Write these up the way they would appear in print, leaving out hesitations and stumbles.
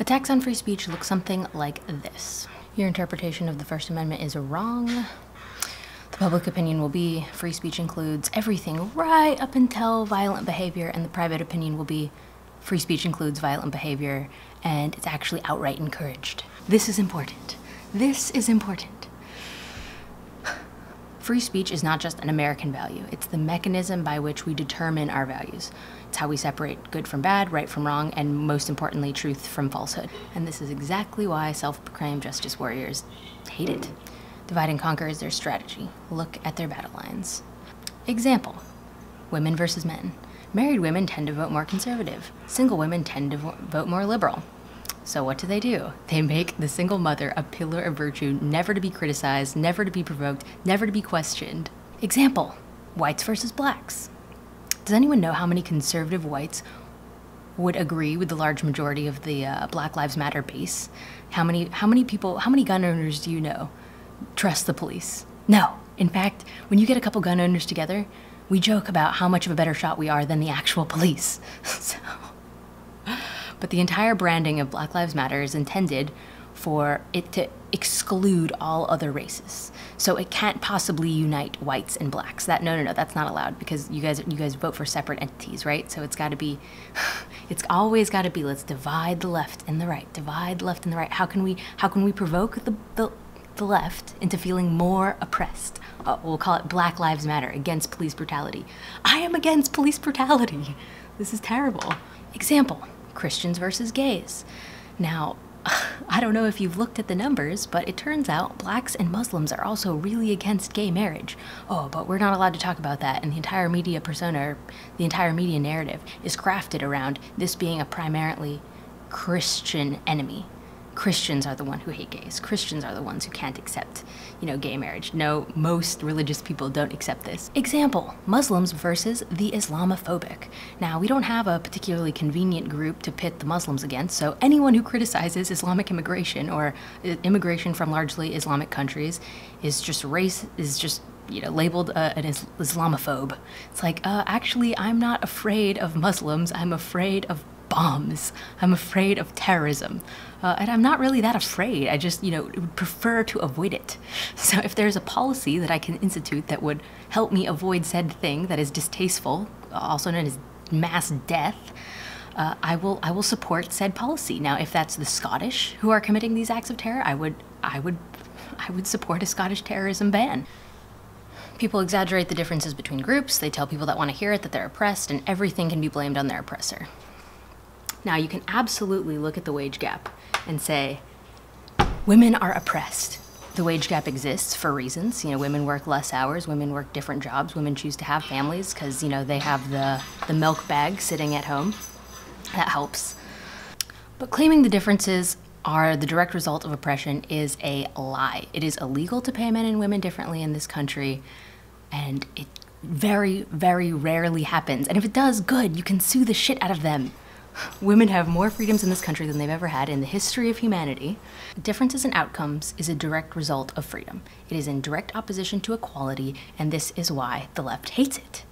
Attacks on free speech look something like this. Your interpretation of the First Amendment is wrong. The public opinion will be free speech includes everything right up until violent behavior, and the private opinion will be free speech includes violent behavior and it's actually outright encouraged. This is important. This is important. Free speech is not just an American value. It's the mechanism by which we determine our values. It's how we separate good from bad, right from wrong, and most importantly, truth from falsehood. And this is exactly why self-proclaimed justice warriors hate it. Divide and conquer is their strategy. Look at their battle lines. Example, women versus men. Married women tend to vote more conservative. Single women tend to vote more liberal. So what do? They make the single mother a pillar of virtue, never to be criticized, never to be provoked, never to be questioned. Example, whites versus blacks. Does anyone know how many conservative whites would agree with the large majority of the Black Lives Matter base? How many gun owners do you know trust the police? No. In fact, when you get a couple gun owners together, we joke about how much of a better shot we are than the actual police. But the entire branding of Black Lives Matter is intended for it to exclude all other races. So it can't possibly unite whites and blacks. No, that's not allowed because you guys vote for separate entities, right? So it's it's always gotta be, let's divide the left and the right, divide the left and the right. How can we provoke the left into feeling more oppressed? We'll call it Black Lives Matter, against police brutality. I am against police brutality. This is terrible. Example, Christians versus gays. Now, I don't know if you've looked at the numbers, but it turns out blacks and Muslims are also really against gay marriage. Oh, but we're not allowed to talk about that, and the entire media persona, or the entire media narrative is crafted around this being a primarily Christian enemy. Christians are the ones who hate gays. Christians are the ones who can't accept, gay marriage. No, most religious people don't accept this. Example, Muslims versus the Islamophobic. Now, we don't have a particularly convenient group to pit the Muslims against, so anyone who criticizes Islamic immigration or immigration from largely Islamic countries is just labeled an Islamophobe. It's like, actually, I'm not afraid of Muslims, I'm afraid of bombs. I'm afraid of terrorism. And I'm not really that afraid. I just, would prefer to avoid it. So if there's a policy that I can institute that would help me avoid said thing that is distasteful, also known as mass death, I will support said policy. Now, if that's the Scottish who are committing these acts of terror, I would support a Scottish terrorism ban. People exaggerate the differences between groups. They tell people that want to hear it that they're oppressed, and everything can be blamed on their oppressor. Now, you can absolutely look at the wage gap and say, women are oppressed. The wage gap exists for reasons. Women work less hours, women work different jobs, women choose to have families because, they have the milk bag sitting at home. That helps. But claiming the differences are the direct result of oppression is a lie. It is illegal to pay men and women differently in this country, and it very, very rarely happens. And if it does, good, you can sue the shit out of them. Women have more freedoms in this country than they've ever had in the history of humanity. Differences in outcomes is a direct result of freedom. It is in direct opposition to equality, and this is why the left hates it.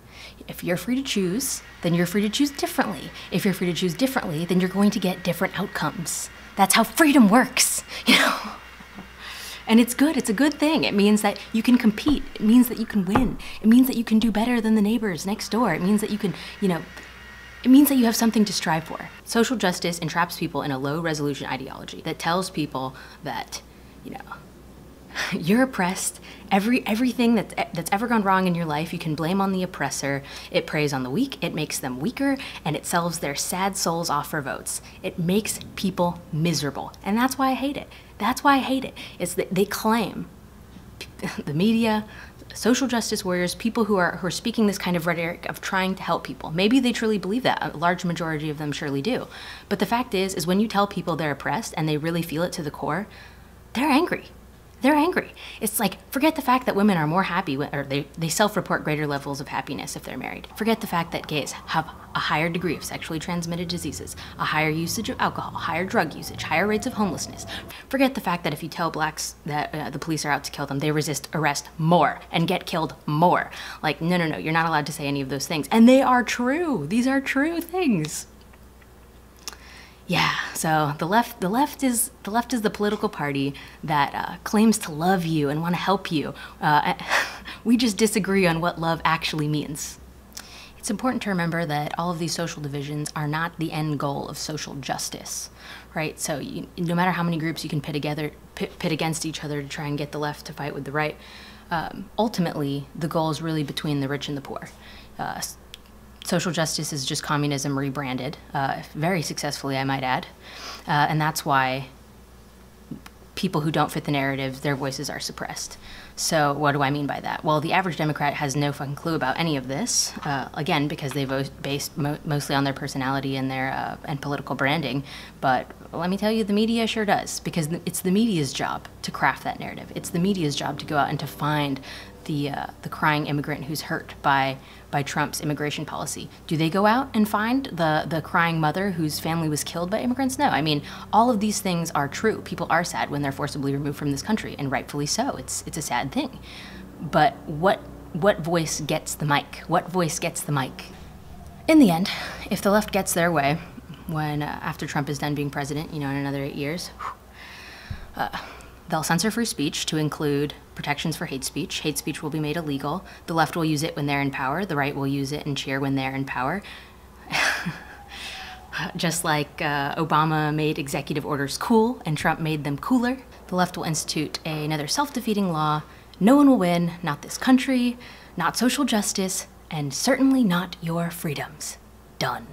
If you're free to choose, then you're free to choose differently. If you're free to choose differently, then you're going to get different outcomes. That's how freedom works, And it's good, it's a good thing. It means that you can compete. It means that you can win. It means that you can do better than the neighbors next door. It means that you can, it means that you have something to strive for. Social justice entraps people in a low-resolution ideology that tells people that, you're oppressed. Everything that's ever gone wrong in your life, you can blame on the oppressor. It preys on the weak, it makes them weaker, and it sells their sad souls off for votes. It makes people miserable, and that's why I hate it. That's why I hate it. It's that they claim, the media, social justice warriors, people who are speaking this kind of rhetoric of trying to help people. Maybe they truly believe that. A large majority of them surely do. But the fact is when you tell people they're oppressed and they really feel it to the core, they're angry. They're angry. It's like, forget the fact that women are more happy, or they self-report greater levels of happiness if they're married. Forget the fact that gays have a higher degree of sexually transmitted diseases, a higher usage of alcohol, higher drug usage, higher rates of homelessness. Forget the fact that if you tell blacks that the police are out to kill them, they resist arrest more and get killed more. Like, no, you're not allowed to say any of those things. And they are true. These are true things. Yeah, so the left is the political party that claims to love you and want to help you. We just disagree on what love actually means. It's important to remember that all of these social divisions are not the end goal of social justice, right? So no matter how many groups you can pit against each other to try and get the left to fight with the right, ultimately the goal is really between the rich and the poor. Social justice is just communism rebranded, very successfully, I might add, and that's why people who don't fit the narrative, their voices are suppressed. So what do I mean by that? Well, the average Democrat has no fucking clue about any of this, again, because they vote based mostly on their personality and their and political branding. But let me tell you, the media sure does, because it's the media's job to craft that narrative. It's the media's job to go out and to find the crying immigrant who's hurt by Trump's immigration policy. Do they go out and find the crying mother whose family was killed by immigrants? No. I mean, all of these things are true. People are sad when they're forcibly removed from this country, and rightfully so. It's a sad thing. But what voice gets the mic? What voice gets the mic? In the end, if the left gets their way, when after Trump is done being president, in another 8 years, they'll censor free speech to include protections for hate speech. Hate speech will be made illegal. The left will use it when they're in power. The right will use it and cheer when they're in power. Just like Obama made executive orders cool and Trump made them cooler, the left will institute another self-defeating law. No one will win, not this country, not social justice, and certainly not your freedoms. Done.